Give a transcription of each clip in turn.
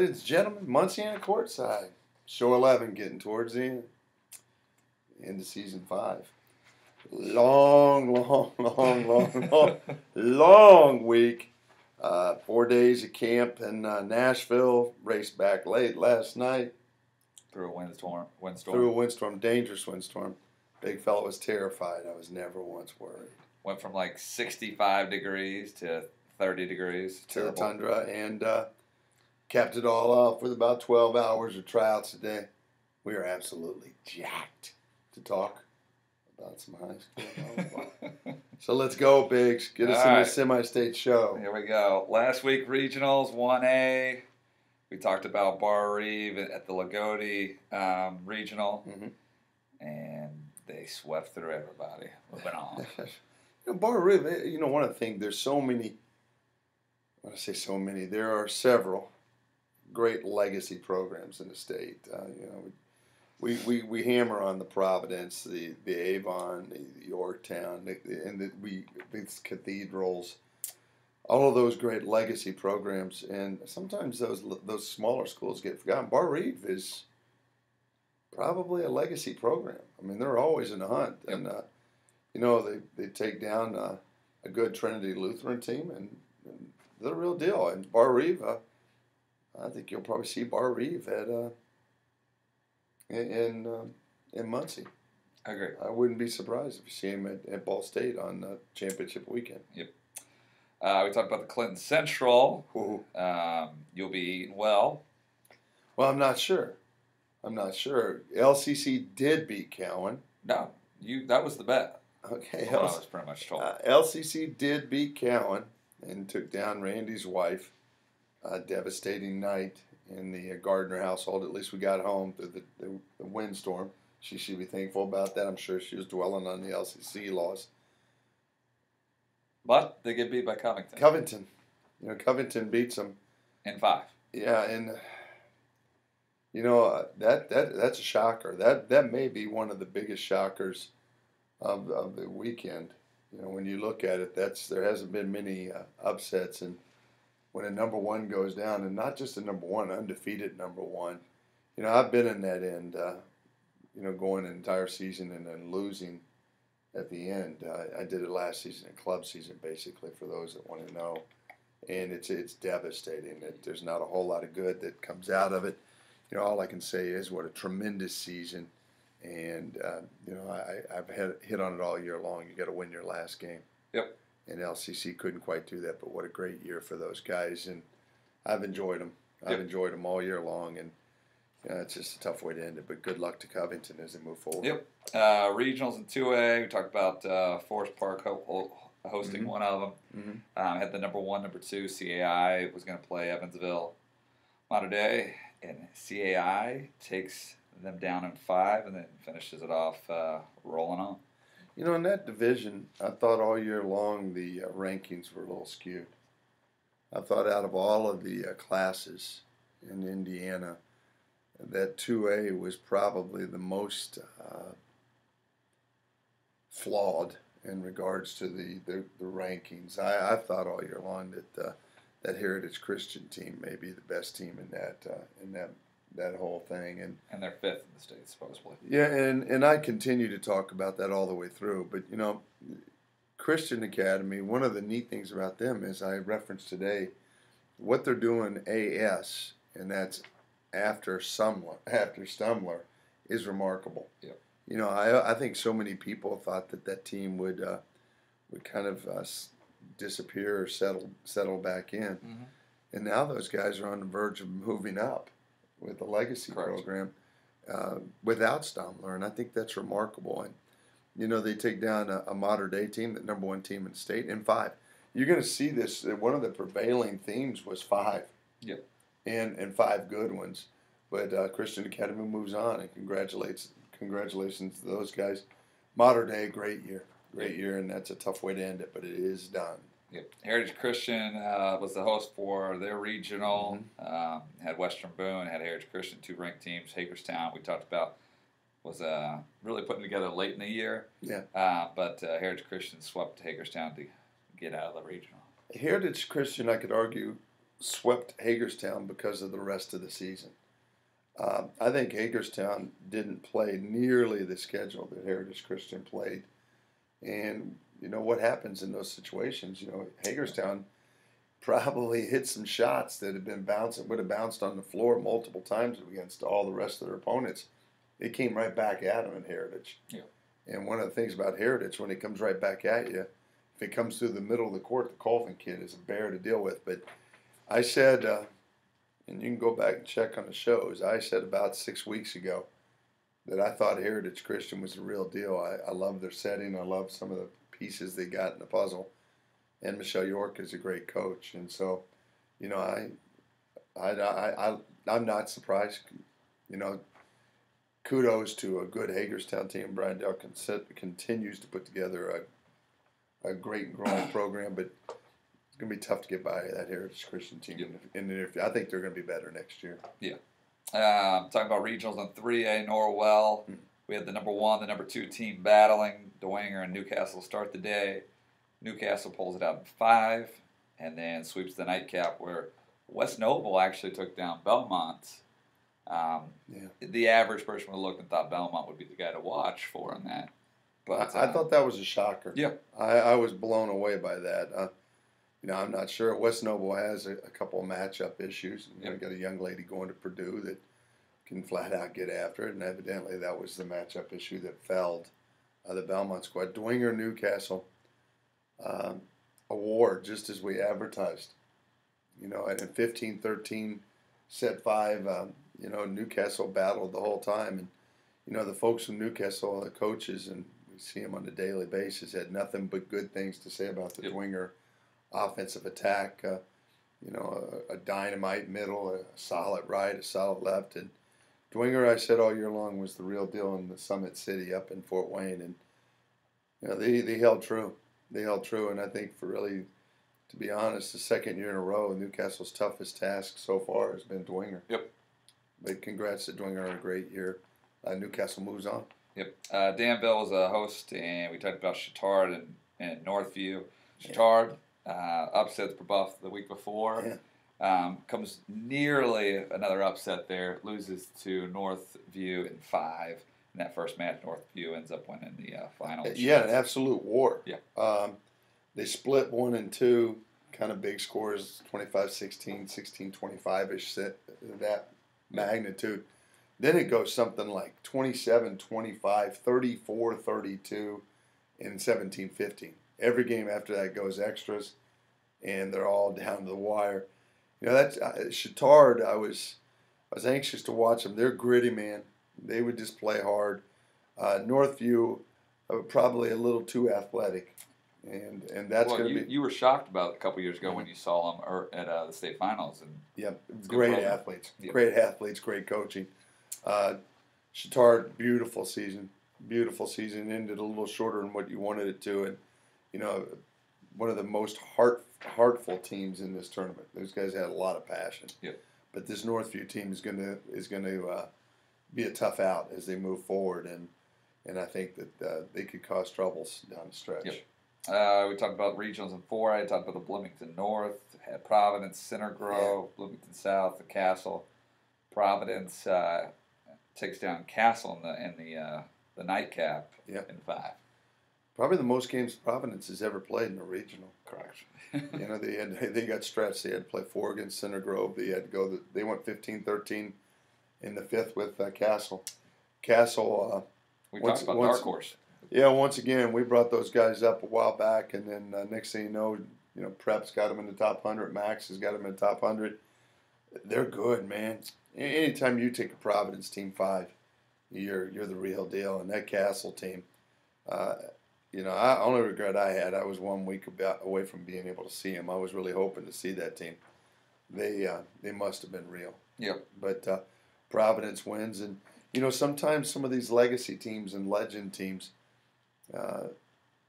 ladies and gentlemen, Munciana Courtside. Show 11 getting towards the end. Into season 5. Long week. 4 days of camp in Nashville. Raced back late last night. Through a windstorm. Through a windstorm, dangerous windstorm. Big fella was terrified. I was never once worried. Went from like 65 degrees to 30 degrees. To the tundra, and capped it all off with about 12 hours of tryouts a day. We are absolutely jacked to talk about some high school. So let's go, Biggs. Get us in the semi-state show. Here we go. Last week, regionals, 1A. We talked about Bar Reeve at the Lagodi regional, and they swept through everybody. Moving on. Bar Reeve, one of the things, there's so many, when I say so many, there are several great legacy programs in the state. We hammer on the Providence, the Avon, the Yorktown, these cathedrals, all of those great legacy programs, and sometimes those smaller schools get forgotten. Bar Reeve is probably a legacy program. I mean, they're always in the hunt, and they take down a good Trinity Lutheran team, and they're the real deal. And Bar Reeve, I think you'll probably see Bar Reeve in Muncie. I agree. I wouldn't be surprised if you see him at Ball State on championship weekend. Yep. We talked about the Clinton Central. You'll be eating well. Well, I'm not sure. LCC did beat Cowan. No, that was the bet. Okay. I was pretty much told. LCC did beat Cowan and took down Randy's wife. A devastating night in the Gardner household. At least we got home through the windstorm. She should be thankful about that. I'm sure she was dwelling on the LCC loss. But they get beat by Covington. Covington beats them in 5. Yeah, and that's a shocker. That may be one of the biggest shockers of the weekend. When you look at it, there hasn't been many upsets, and when a number one goes down, and not just a number one, undefeated number one. I've been in that end. Going an entire season and then losing at the end. I did it last season, in club season, basically, for those that want to know. And it's devastating. There's not a whole lot of good that comes out of it. All I can say is what a tremendous season. And, I've hit on it all year long. You got to win your last game. Yep. And LCC couldn't quite do that, but what a great year for those guys. And I've enjoyed them. I've enjoyed them all year long. And it's just a tough way to end it, but good luck to Covington as they move forward. Yep. Regionals in 2A, we talked about Forest Park hosting one of them. Had the number 1, number 2, CAI was going to play Evansville Mater Dei, and CAI takes them down in 5 and then finishes it off rolling on. In that division, I thought all year long the rankings were a little skewed. I thought out of all of the classes in Indiana, that 2A was probably the most flawed in regards to the rankings. I thought all year long that Heritage Christian team may be the best team in that whole thing, and they're 5th in the state supposedly. Yeah, and I continue to talk about that all the way through. But Christian Academy, one of the neat things about them is I referenced today what they're doing AS, and that's after Stumbler, is remarkable. Yep. I think so many people thought that team would kind of disappear or settle back in, and now those guys are on the verge of moving up with the legacy program without Stumbler, and I think that's remarkable. And they take down a Mater Dei team, the number 1 team in the state, in 5. You're going to see this. One of the prevailing themes was 5. Yep. And 5 good ones, but Christian Academy moves on, and congratulations to those guys. Mater Dei, great year, and that's a tough way to end it, but it is done. Yep. Heritage Christian was the host for their regional. Had Western Boone, had Heritage Christian, 2 ranked teams. Hagerstown, we talked about, was really putting together late in the year. Yeah. But Heritage Christian swept Hagerstown to get out of the regional. Heritage Christian, I could argue, swept Hagerstown because of the rest of the season. I think Hagerstown didn't play nearly the schedule that Heritage Christian played. And, you know, what happens in those situations? You know, Hagerstown probably hit some shots that would have bounced on the floor multiple times against all the rest of their opponents. It came right back at them in Heritage. Yeah. And one of the things about Heritage, when it comes right back at you, if it comes through the middle of the court, the Colvin kid is a bear to deal with. But I said, and you can go back and check on the shows, I said about 6 weeks ago that I thought Heritage Christian was the real deal. I love their setting. I love some of the pieces they got in the puzzle. And Michelle York is a great coach. And so, you know, I'm not surprised. You know, kudos to a good Hagerstown team. Brian Dell continues to put together a great and growing program, but it's going to be tough to get by that Heritage Christian team. Yep. I think they're going to be better next year. Yeah. Talking about regionals on 3A, Norwell. We had the number 1, the number 2 team battling. Dwenger and Newcastle start the day. Newcastle pulls it out in 5, and then sweeps the nightcap where West Noble actually took down Belmont. The average person would look and thought Belmont would be the guy to watch for in that. But I thought that was a shocker. Yeah. I was blown away by that. You know, I'm not sure. West Noble has a couple of matchup issues. You know, got a young lady going to Purdue that can flat out get after it, and evidently that was the matchup issue that felled the Belmont squad. Dwenger Newcastle, a war just as we advertised. You know, and in 15-13, set 5, you know, Newcastle battled the whole time. And, you know, the folks from Newcastle, the coaches, and we see them on a daily basis, had nothing but good things to say about the Dwenger offensive attack. You know, a dynamite middle, a solid right, a solid left. And Dwenger, I said all year long, was the real deal in the Summit City up in Fort Wayne. And, you know, they held true. They held true. And I think for really, to be honest, the second year in a row, Newcastle's toughest task so far has been Dwenger. Yep. But congrats to Dwenger on a great year. Newcastle moves on. Yep. Danville was a host, and we talked about Chittard and Northview. Chittard upset the Buff the week before. Yeah. Comes nearly another upset there. Loses to Northview in 5. In that first match, Northview ends up winning the final. Yeah, an absolute war. Yeah. They split 1 and 2, kind of big scores, 25-16, 16-25-ish, that magnitude. Then it goes something like 27-25, 34-32, and 17-15. Every game after that goes extras, and they're all down to the wire. You know, that's Chittard. I was anxious to watch them. They're gritty, man. They would just play hard. Northview, probably a little too athletic, and that's going to be. You were shocked about it a couple years ago when you saw them at the state finals, and great athletes, great athletes, great coaching. Chittard, beautiful season, ended a little shorter than what you wanted it to, and you know, one of the most heartful teams in this tournament. Those guys had a lot of passion. Yep. But this Northview team is going to be a tough out as they move forward, and I think that they could cause troubles down the stretch. Yep. We talked about regionals in 4A. I talked about the Bloomington North, had Providence, Center Grove, Bloomington South, the Castle. Providence takes down Castle in the nightcap in 5. Probably the most games Providence has ever played in a regional. Correct. You know, they got stretched. They had to play 4 against Center Grove. They went 15-13 in the 5th with Castle. Castle. We talked about Dark Horse. Yeah, once again, we brought those guys up a while back, and then next thing you know, Prep's got them in the top 100. Max has got them in the top 100. They're good, man. Anytime you take a Providence team 5, you're the real deal. And that Castle team, you know, only regret I had, I was 1 week away from being able to see them. I was really hoping to see that team. They must have been real. Yep. But Providence wins, and you know, sometimes some of these legacy teams and legend teams.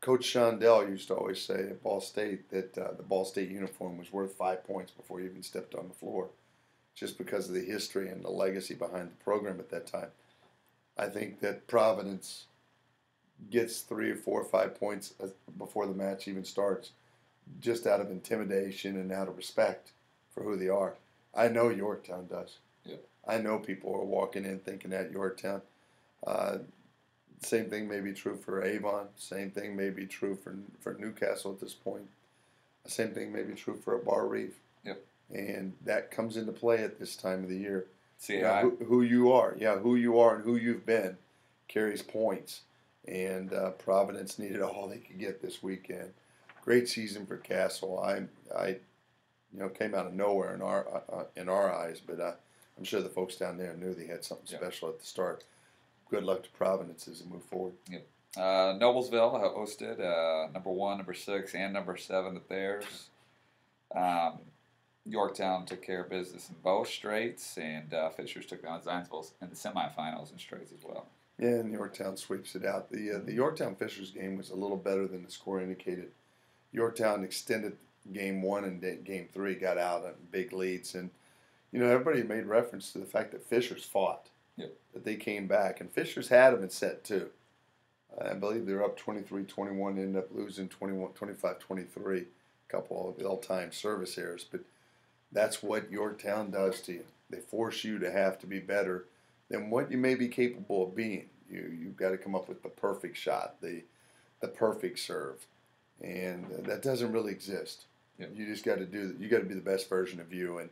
Coach Shondell used to always say at Ball State that the Ball State uniform was worth 5 points before you even stepped on the floor, just because of the history and the legacy behind the program at that time. I think that Providence gets 3 or 4 or 5 points before the match even starts, just out of intimidation and out of respect for who they are. I know Yorktown does. Yep. I know people are walking in thinking that Yorktown. Same thing may be true for Avon. Same thing may be true for Newcastle at this point. Same thing may be true for a Bar Reef. Yep. And that comes into play at this time of the year. CAI. Who you are. Yeah, who you are and who you've been carries points. And Providence needed all they could get this weekend. Great season for Castle. I came out of nowhere in our eyes, but I'm sure the folks down there knew they had something special at the start. Good luck to Providence as they move forward. Yep. Noblesville hosted number 1, number 6, and number 7 at theirs. Yorktown took care of business in both straights, and Fishers took down Zionsville in the semifinals in straights as well. Yeah, and Yorktown sweeps it out. The Yorktown Fishers game was a little better than the score indicated. Yorktown extended game 1 and game 3, got out on big leads, and everybody made reference to the fact that Fishers fought. Yep. That they came back, and Fishers had them in set 2. I believe they were up 23-21, ended up losing 25-23. A couple of ill-timed service errors, but that's what Yorktown does to you. They force you to have to be better than what you may be capable of being. You've got to come up with the perfect shot, the perfect serve, and that doesn't really exist. Yep. You just got to you got to be the best version of you. And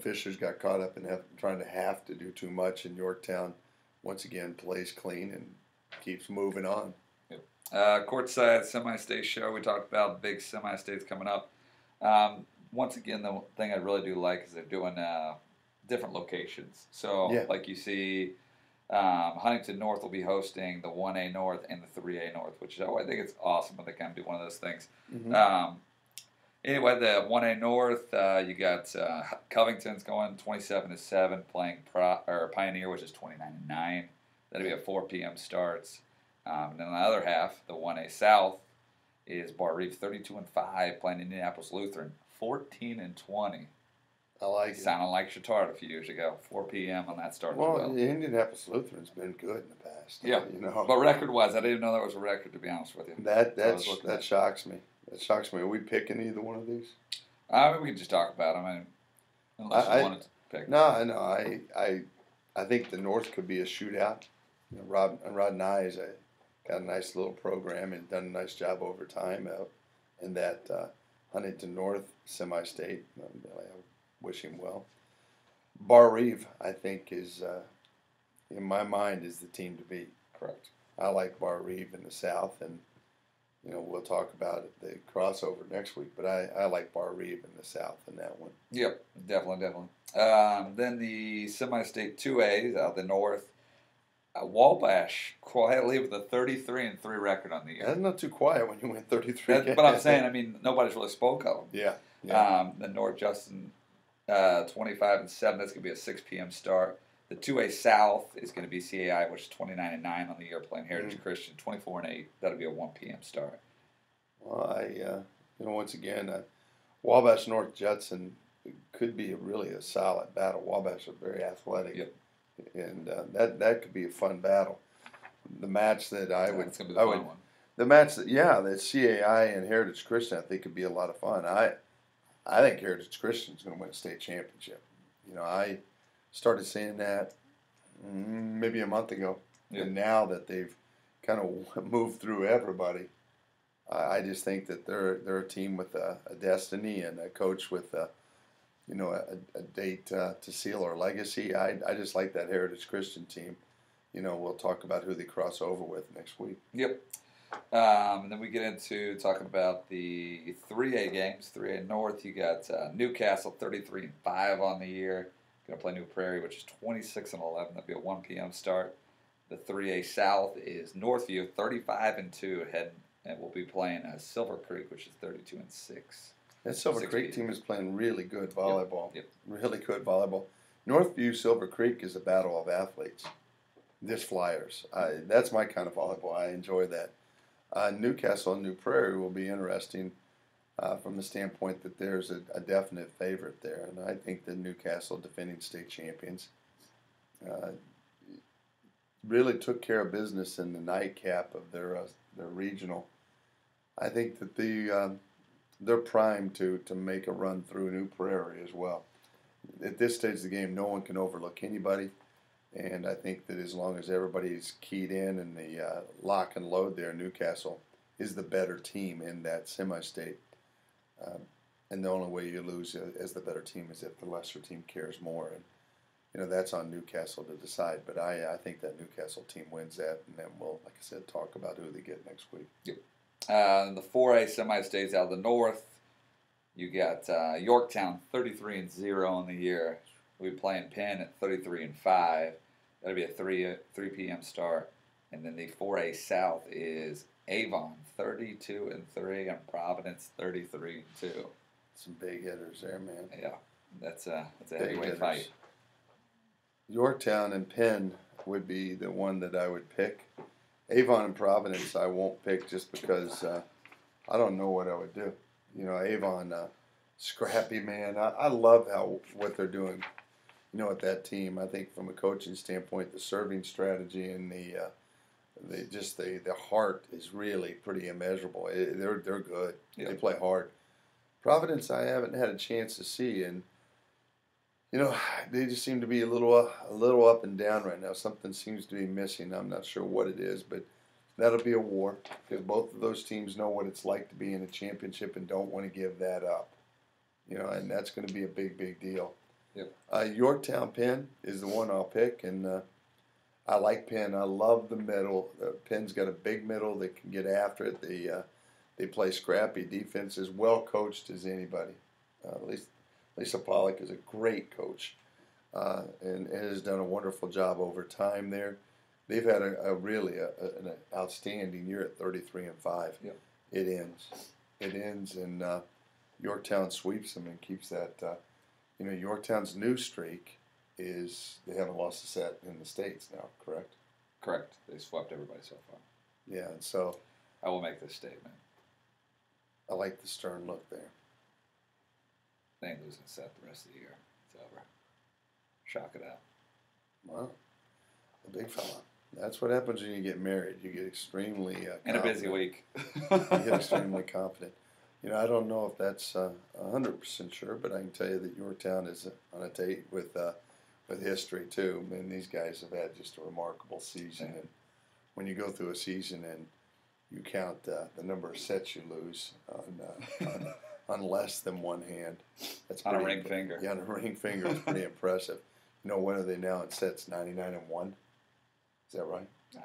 Fishers got caught up in trying to have to do too much, and Yorktown once again plays clean and keeps moving on. Yep. Courtside semi-state show. We talked about big semi-states coming up. Once again, the thing I really do like is they're doing different locations. So, like you see, Huntington North will be hosting the 1A North and the 3A North, which I think it's awesome when they kind of do one of those things. Mm-hmm. Anyway, the 1A North, you got Covington's going 27-7, playing Pioneer, which is 29-9. That'll be at 4 p.m. starts. And then the other half, the 1A South, is Bar Reef 32-5, playing Indianapolis Lutheran 14-20. I like it. Sounding like Chittard a few years ago. 4 p.m. on that start as well. The Indianapolis Lutheran's been good in the past. Yeah. But record-wise, I didn't even know that was a record, to be honest with you. That shocks me. That shocks me. Are we picking either one of these? We can just talk about them. Unless you wanted to pick. No. I think the North could be a shootout. Rod and I has got a nice little program and done a nice job over time in that Huntington North semi-state. I wish him well. Bar Reeve, I think, is in my mind is the team to beat. Correct. I like Bar Reeve in the South, and we'll talk about the crossover next week. But I like Bar Reeve in the South in that one. Yep, definitely. Then the semi-state 2As out the North. Wabash quietly with a 33-3 record on the year. That's not too quiet when you win 33. But I'm saying, nobody's really spoke of them. Yeah. The North Justin 25-7. That's going to be a 6 p.m. start. The 2A South is going to be CAI, which is 29-9 on the year, playing Heritage Christian 24-8. That'll be a 1 p.m. start. Well, once again, Wabash North Judson could be really a solid battle. Wabash are very athletic. Yep. And that could be a fun battle. The match that it's gonna be the fun one. The match that CAI and Heritage Christian, I think could be a lot of fun. I think Heritage Christian is going to win a state championship. I started saying that maybe a month ago, and now that they've kind of moved through everybody, I just think that they're a team with a destiny and a coach with a date to seal our legacy. I just like that Heritage Christian team. We'll talk about who they cross over with next week. Yep. And then we get into talking about the 3A games. 3A North, you got Newcastle 33-5 on the year. Going to play New Prairie, which is 26-11. That'll be a 1 p.m. start. The 3A South is Northview 35-2 ahead, and we'll be playing Silver Creek, which is 32-6. That Silver Creek team is playing really good volleyball. Yep. Really good volleyball. Northview Silver Creek is a battle of athletes. Just flyers. That's my kind of volleyball. I enjoy that. Newcastle and New Prairie will be interesting from the standpoint that there's a definite favorite there. And I think the Newcastle defending state champions really took care of business in the nightcap of their regional. I think that the they're primed to make a run through New Prairie as well. At this stage of the game, no one can overlook anybody, and I think that as long as everybody's keyed in and the lock and load there, Newcastle is the better team in that semi-state. Um, and the only way you lose as the better team is if the lesser team cares more. And that's on Newcastle to decide. But I think that Newcastle team wins that, and then we'll, like I said, talk about who they get next week. Yep. The 4A semi-states out of the north, you got Yorktown 33-0 on the year. We'll be playing Penn at 33-5. That'll be a 3 p.m. start. And then the 4A South is Avon 32-3 and Providence 33-2. Some big hitters there, man. Yeah, that's a heavyweight fight. Yorktown and Penn would be the one that I would pick. Avon and Providence I won't pick just because I don't know what I would do. Avon, scrappy, man. I love what they're doing. With that team, I think from a coaching standpoint, the serving strategy and the heart is really pretty immeasurable. They're good. Yeah. They play hard. Providence, I haven't had a chance to see, and they just seem to be a little up and down right now. Something seems to be missing. I'm not sure what it is, but that'll be a war because both of those teams know what it's like to be in a championship and don't want to give that up. And that's going to be a big, big deal. Yep. Yorktown Penn is the one I'll pick, and I like Penn. I love the middle. Penn's got a big middle. They can get after it. They play scrappy defense, as well coached as anybody. Lisa Pollock is a great coach and has done a wonderful job over time there. They've had an outstanding year at 33-5. Yep. It ends, and Yorktown sweeps them and keeps that. Yorktown's new streak is they haven't lost a set in the States now, correct? Correct. They swept everybody so far. Yeah, and so I will make this statement. I like the stern look there. They ain't losing a set the rest of the year. It's over. Shock it out. Well, a big fella. That's what happens when you get married. You get extremely confident. In a busy week. You get extremely confident. I don't know if that's 100% sure, but I can tell you that Yorktown is on a date with history too. I mean, these guys have had just a remarkable season, and when you go through a season and you count the number of sets you lose on less than one hand, that's on a ring finger. Yeah, on a ring finger is pretty impressive. What are they now in sets? 99-1. Is that right? I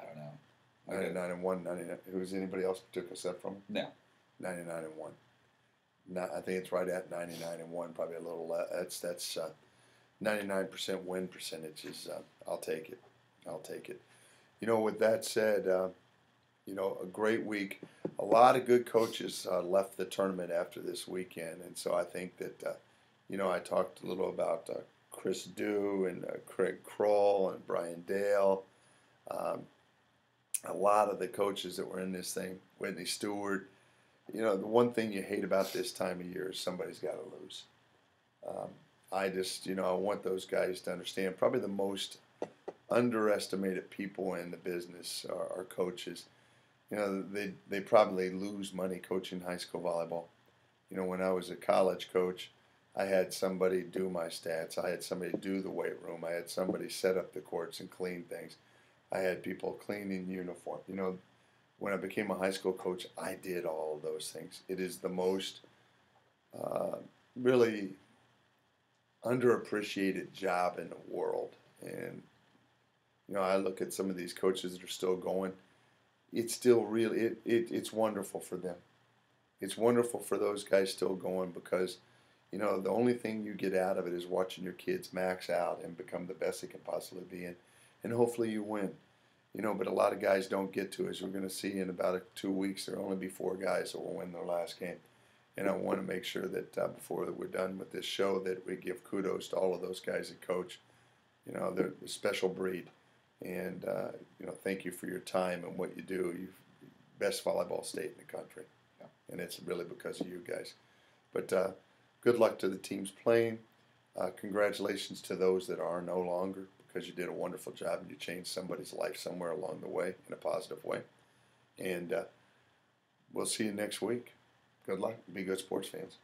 don't know. 99-1. 99. Who's anybody else took a set from them? No. 99-1. I think it's right at 99-1. Probably a little less. That's 99% win percentage. I'll take it. With that said, a great week. A lot of good coaches left the tournament after this weekend, and so I think that I talked a little about Chris Dew and Craig Kroll and Brian Dale. A lot of the coaches that were in this thing, Whitney Stewart. The one thing you hate about this time of year is somebody's got to lose. I just, I want those guys to understand. Probably the most underestimated people in the business are coaches. They probably lose money coaching high school volleyball. When I was a college coach, I had somebody do my stats. I had somebody do the weight room. I had somebody set up the courts and clean things. I had people cleaning uniform. When I became a high school coach, I did all of those things. It is the most really underappreciated job in the world. And, I look at some of these coaches that are still going. It's still really, it's wonderful for them. It's wonderful for those guys still going because, the only thing you get out of it is watching your kids max out and become the best they can possibly be in. And hopefully you win. But a lot of guys don't get to. As we're going to see in about 2 weeks, there will only be 4 guys that will win their last game. And I want to make sure that before we're done with this show that we give kudos to all of those guys that coach. They're a special breed. And, thank you for your time and what you do. You're best volleyball state in the country. Yeah. And it's really because of you guys. But good luck to the teams playing. Congratulations to those that are no longer, because you did a wonderful job and you changed somebody's life somewhere along the way in a positive way. And we'll see you next week. Good luck. Be good sports fans.